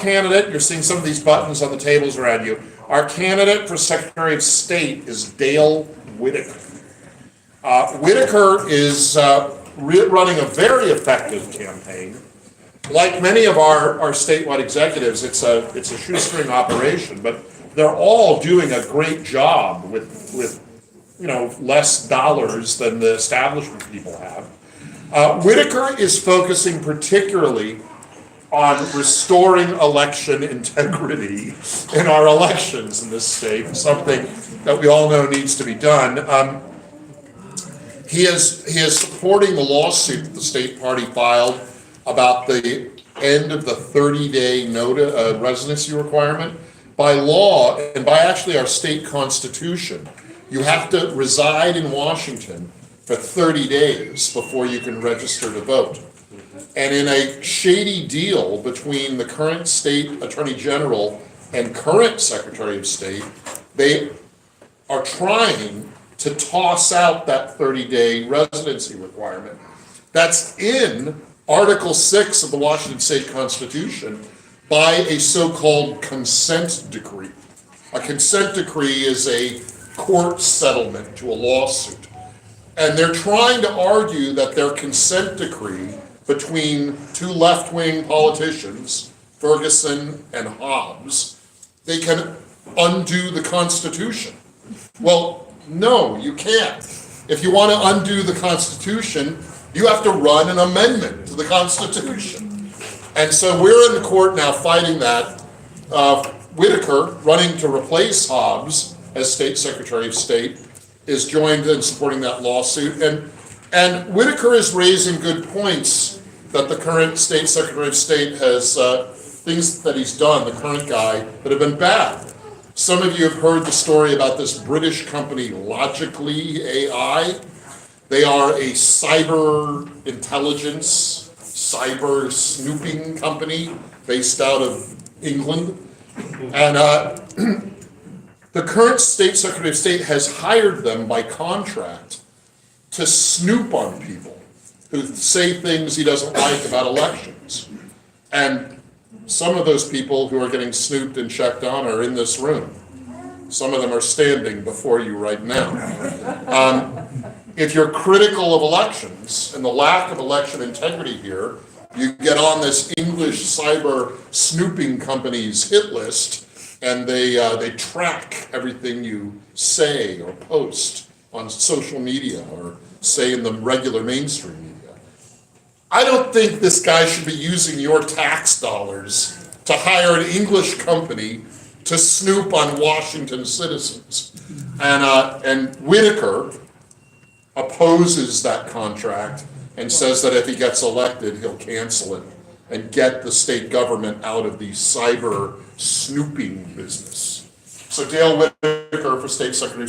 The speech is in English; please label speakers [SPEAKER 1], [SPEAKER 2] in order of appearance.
[SPEAKER 1] candidate, you're seeing some of these buttons on the tables around you. Our candidate for Secretary of State is Dale Whitaker. Whitaker is running a very effective campaign. Like many of our statewide executives, it's a shoestring operation, but they're all doing a great job with less dollars than the establishment people have. Whitaker is focusing particularly on restoring election integrity in our elections in this state, something that we all know needs to be done. He is supporting the lawsuit that the state party filed about the end of the 30-day residency requirement. By law, and by actually our state constitution, you have to reside in Washington for 30 days before you can register to vote. And in a shady deal between the current state attorney general and current secretary of state, they are trying to toss out that 30-day residency requirement. That's in Article 6 of the Washington State Constitution by a so-called consent decree. A consent decree is a court settlement to a lawsuit. And they're trying to argue that their consent decree between two left-wing politicians, Ferguson and Hobbs, they can undo the Constitution. Well, no, you can't. If you want to undo the Constitution, you have to run an amendment to the Constitution. And so we're in the court now fighting that. Whitaker, running to replace Hobbs as State Secretary of State, is joined in supporting that lawsuit. And Whitaker is raising good points that the current State Secretary of State has, things that he's done, the current guy, that have been bad. Some of you have heard the story about this British company, Logically AI. They are a cyber intelligence, cyber snooping company based out of England. And the current State Secretary of State has hired them by contract to snoop on people who say things he doesn't like about elections. And some of those people who are getting snooped and checked on are in this room. Some of them are standing before you right now. If you're critical of elections and the lack of election integrity here, you get on this English cyber snooping company's hit list, and they track everything you say or post on social media or say in the regular mainstream media. I don't think this guy should be using your tax dollars to hire an English company to snoop on Washington citizens. And Whitaker opposes that contract and says that if he gets elected, he'll cancel it and get the state government out of the cyber snooping business. So Dale Whitaker for State Secretary of State.